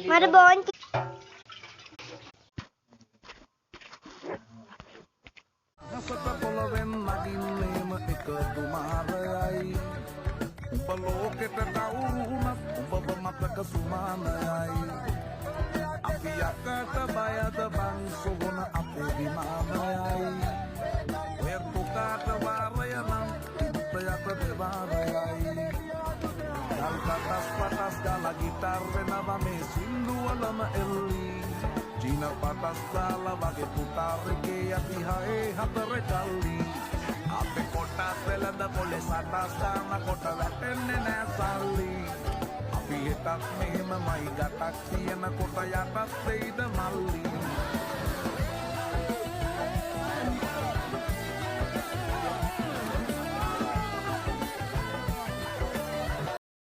මට බෝන් හසට පොළවෙන් නගින්නේම එක දුමාරයයි උඹ ලෝකෙට කවුරුනත් උඹව මතක සුමානයයි අපි යකට බයද බං සොහොන අපේ විමානයයි ඔය පුකාට වාරය නම් ඉත්තයට දෙවාරයයි ගල් කටස් පටස් ගාලා ගිටාර් වෙනවා මේ සින්දුවලම එල්ලි චීන පටස් දාලා වගේ පුතාරගේ යටි හයේ හතර කල්ලි අපේ කොටස් වෙලඳ පොලේ සටස් දාන කොට වැටෙන්නේ නෑ සල්ලි අපි හිතත් මෙහෙමමයි ගටක් තියෙන කොට යටත් වෙයිද මල්ලි